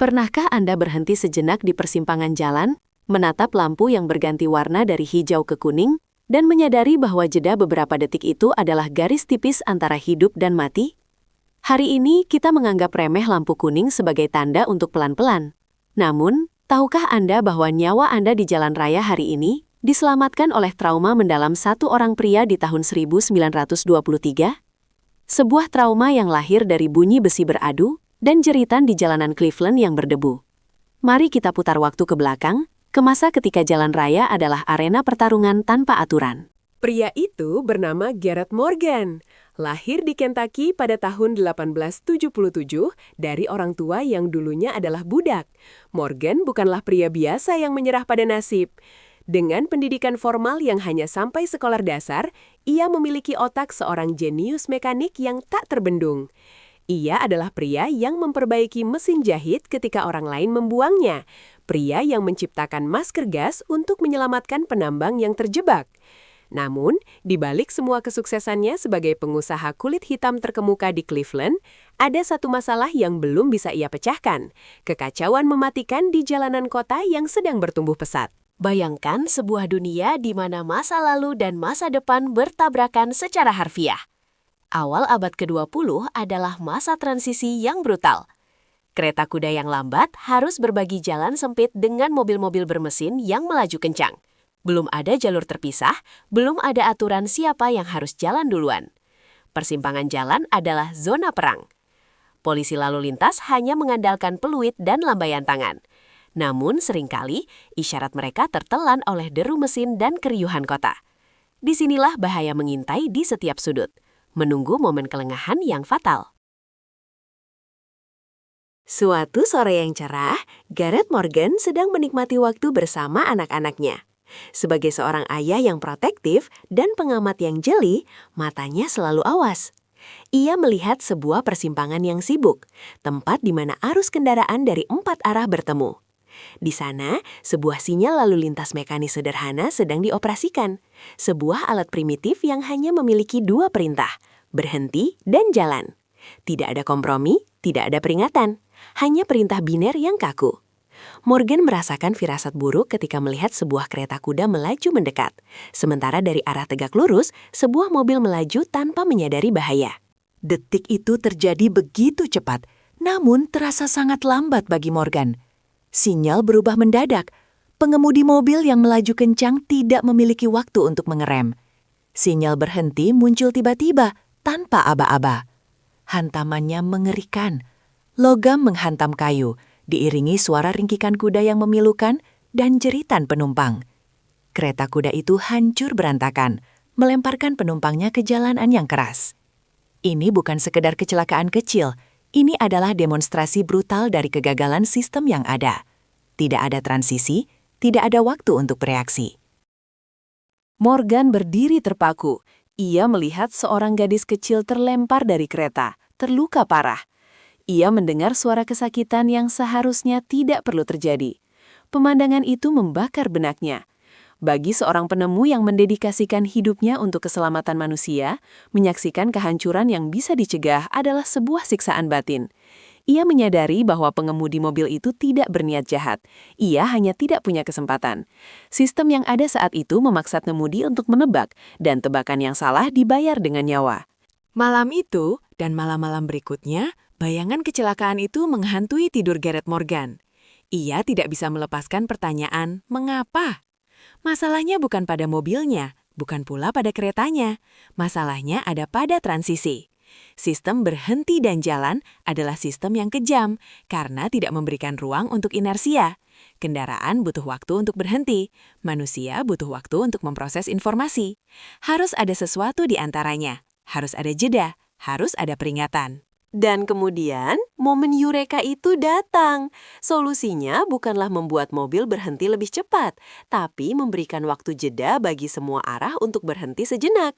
Pernahkah Anda berhenti sejenak di persimpangan jalan, menatap lampu yang berganti warna dari hijau ke kuning, dan menyadari bahwa jeda beberapa detik itu adalah garis tipis antara hidup dan mati? Hari ini kita menganggap remeh lampu kuning sebagai tanda untuk pelan-pelan. Namun, tahukah Anda bahwa nyawa Anda di jalan raya hari ini diselamatkan oleh trauma mendalam satu orang pria di tahun 1923? Sebuah trauma yang lahir dari bunyi besi beradu dan jeritan di jalanan Cleveland yang berdebu. Mari kita putar waktu ke belakang, ke masa ketika jalan raya adalah arena pertarungan tanpa aturan. Pria itu bernama Garrett Morgan. Lahir di Kentucky pada tahun 1877 dari orang tua yang dulunya adalah budak. Morgan bukanlah pria biasa yang menyerah pada nasib. Dengan pendidikan formal yang hanya sampai sekolah dasar, ia memiliki otak seorang jenius mekanik yang tak terbendung. Ia adalah pria yang memperbaiki mesin jahit ketika orang lain membuangnya. Pria yang menciptakan masker gas untuk menyelamatkan penambang yang terjebak. Namun, di balik semua kesuksesannya sebagai pengusaha kulit hitam terkemuka di Cleveland, ada satu masalah yang belum bisa ia pecahkan. Kekacauan mematikan di jalanan kota yang sedang bertumbuh pesat. Bayangkan sebuah dunia di mana masa lalu dan masa depan bertabrakan secara harfiah. Awal abad ke-20 adalah masa transisi yang brutal. Kereta kuda yang lambat harus berbagi jalan sempit dengan mobil-mobil bermesin yang melaju kencang. Belum ada jalur terpisah, belum ada aturan siapa yang harus jalan duluan. Persimpangan jalan adalah zona perang. Polisi lalu lintas hanya mengandalkan peluit dan lambaian tangan. Namun seringkali isyarat mereka tertelan oleh deru mesin dan keriuhan kota. Disinilah bahaya mengintai di setiap sudut, menunggu momen kelengahan yang fatal. Suatu sore yang cerah, Garrett Morgan sedang menikmati waktu bersama anak-anaknya. Sebagai seorang ayah yang protektif dan pengamat yang jeli, matanya selalu awas. Ia melihat sebuah persimpangan yang sibuk, tempat di mana arus kendaraan dari 4 arah bertemu. Di sana, sebuah sinyal lalu lintas mekanis sederhana sedang dioperasikan. Sebuah alat primitif yang hanya memiliki 2 perintah, berhenti dan jalan. Tidak ada kompromi, tidak ada peringatan, hanya perintah biner yang kaku. Morgan merasakan firasat buruk ketika melihat sebuah kereta kuda melaju mendekat. Sementara dari arah tegak lurus, sebuah mobil melaju tanpa menyadari bahaya. Detik itu terjadi begitu cepat, namun terasa sangat lambat bagi Morgan. Sinyal berubah mendadak. Pengemudi mobil yang melaju kencang tidak memiliki waktu untuk mengerem. Sinyal berhenti muncul tiba-tiba, tanpa aba-aba. Hantamannya mengerikan. Logam menghantam kayu, diiringi suara ringkikan kuda yang memilukan dan jeritan penumpang. Kereta kuda itu hancur berantakan, melemparkan penumpangnya ke jalanan yang keras. Ini bukan sekedar kecelakaan kecil, ini adalah demonstrasi brutal dari kegagalan sistem yang ada. Tidak ada transisi, tidak ada waktu untuk bereaksi. Morgan berdiri terpaku. Ia melihat seorang gadis kecil terlempar dari kereta, terluka parah. Ia mendengar suara kesakitan yang seharusnya tidak perlu terjadi. Pemandangan itu membakar benaknya. Bagi seorang penemu yang mendedikasikan hidupnya untuk keselamatan manusia, menyaksikan kehancuran yang bisa dicegah adalah sebuah siksaan batin. Ia menyadari bahwa pengemudi mobil itu tidak berniat jahat. Ia hanya tidak punya kesempatan. Sistem yang ada saat itu memaksa pengemudi untuk menebak, dan tebakan yang salah dibayar dengan nyawa. Malam itu dan malam-malam berikutnya, bayangan kecelakaan itu menghantui tidur Garrett Morgan. Ia tidak bisa melepaskan pertanyaan, mengapa? Masalahnya bukan pada mobilnya, bukan pula pada keretanya. Masalahnya ada pada transisi. Sistem berhenti dan jalan adalah sistem yang kejam karena tidak memberikan ruang untuk inersia. Kendaraan butuh waktu untuk berhenti, manusia butuh waktu untuk memproses informasi. Harus ada sesuatu di antaranya, harus ada jeda, harus ada peringatan. Dan kemudian, momen Eureka itu datang. Solusinya bukanlah membuat mobil berhenti lebih cepat, tapi memberikan waktu jeda bagi semua arah untuk berhenti sejenak.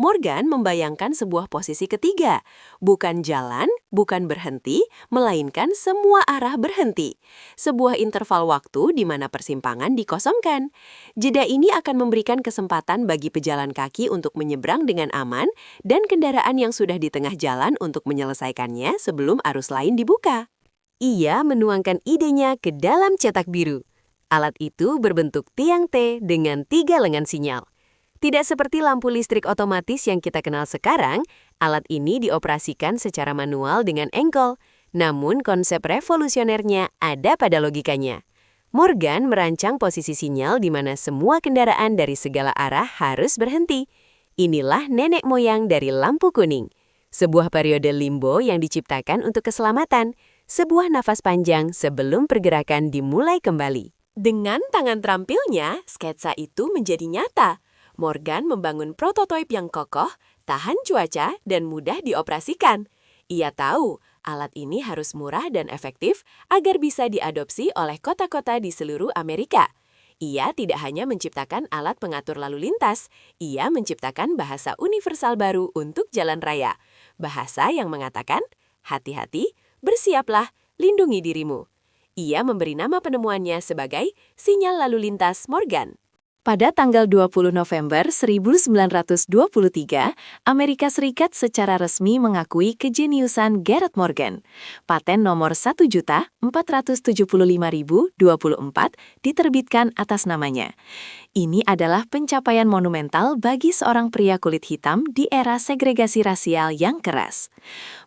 Morgan membayangkan sebuah posisi ketiga. Bukan jalan, bukan berhenti, melainkan semua arah berhenti. Sebuah interval waktu di mana persimpangan dikosongkan. Jeda ini akan memberikan kesempatan bagi pejalan kaki untuk menyeberang dengan aman dan kendaraan yang sudah di tengah jalan untuk menyelesaikannya sebelum arus lain dibuka. Ia menuangkan idenya ke dalam cetak biru. Alat itu berbentuk tiang T dengan 3 lengan sinyal. Tidak seperti lampu listrik otomatis yang kita kenal sekarang, alat ini dioperasikan secara manual dengan engkol. Namun konsep revolusionernya ada pada logikanya. Morgan merancang posisi sinyal di mana semua kendaraan dari segala arah harus berhenti. Inilah nenek moyang dari lampu kuning. Sebuah periode limbo yang diciptakan untuk keselamatan, sebuah nafas panjang sebelum pergerakan dimulai kembali. Dengan tangan terampilnya, sketsa itu menjadi nyata. Morgan membangun prototipe yang kokoh, tahan cuaca, dan mudah dioperasikan. Ia tahu alat ini harus murah dan efektif agar bisa diadopsi oleh kota-kota di seluruh Amerika. Ia tidak hanya menciptakan alat pengatur lalu lintas, ia menciptakan bahasa universal baru untuk jalan raya. Bahasa yang mengatakan, hati-hati, bersiaplah, lindungi dirimu. Ia memberi nama penemuannya sebagai sinyal lalu lintas Morgan. Pada tanggal 20 November 1923, Amerika Serikat secara resmi mengakui kejeniusan Gareth Morgan. Paten nomor 1.475.024 diterbitkan atas namanya. Ini adalah pencapaian monumental bagi seorang pria kulit hitam di era segregasi rasial yang keras.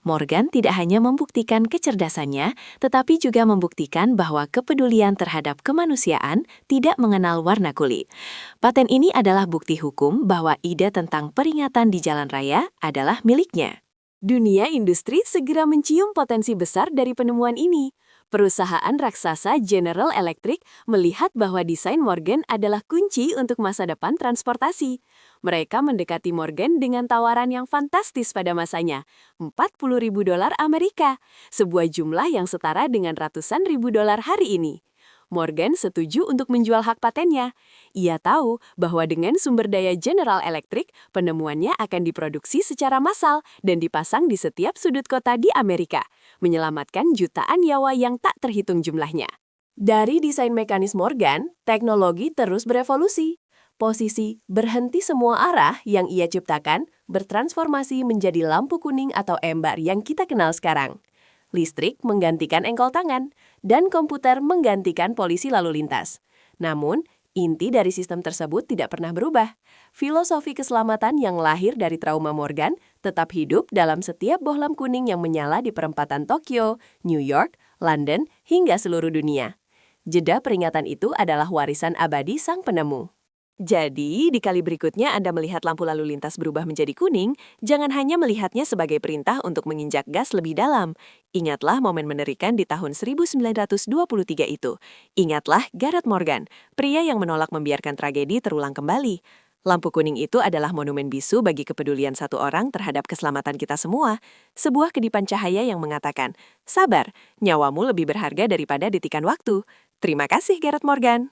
Morgan tidak hanya membuktikan kecerdasannya, tetapi juga membuktikan bahwa kepedulian terhadap kemanusiaan tidak mengenal warna kulit. Paten ini adalah bukti hukum bahwa ide tentang peringatan di jalan raya adalah miliknya. Dunia industri segera mencium potensi besar dari penemuan ini. Perusahaan raksasa General Electric melihat bahwa desain Morgan adalah kunci untuk masa depan transportasi. Mereka mendekati Morgan dengan tawaran yang fantastis pada masanya, $40.000 Amerika, sebuah jumlah yang setara dengan ratusan ribu dolar hari ini. Morgan setuju untuk menjual hak patennya. Ia tahu bahwa dengan sumber daya General Electric, penemuannya akan diproduksi secara massal dan dipasang di setiap sudut kota di Amerika, menyelamatkan jutaan nyawa yang tak terhitung jumlahnya. Dari desain mekanis Morgan, teknologi terus berevolusi. Posisi berhenti semua arah yang ia ciptakan bertransformasi menjadi lampu kuning atau ember yang kita kenal sekarang. Listrik menggantikan engkol tangan, dan komputer menggantikan polisi lalu lintas. Namun, inti dari sistem tersebut tidak pernah berubah. Filosofi keselamatan yang lahir dari trauma Morgan tetap hidup dalam setiap bohlam kuning yang menyala di perempatan Tokyo, New York, London, hingga seluruh dunia. Jeda peringatan itu adalah warisan abadi sang penemu. Jadi, di kali berikutnya Anda melihat lampu lalu lintas berubah menjadi kuning, jangan hanya melihatnya sebagai perintah untuk menginjak gas lebih dalam. Ingatlah momen mengerikan di tahun 1923 itu. Ingatlah Gareth Morgan, pria yang menolak membiarkan tragedi terulang kembali. Lampu kuning itu adalah monumen bisu bagi kepedulian satu orang terhadap keselamatan kita semua. Sebuah kedipan cahaya yang mengatakan, sabar, nyawamu lebih berharga daripada detikan waktu. Terima kasih, Gareth Morgan.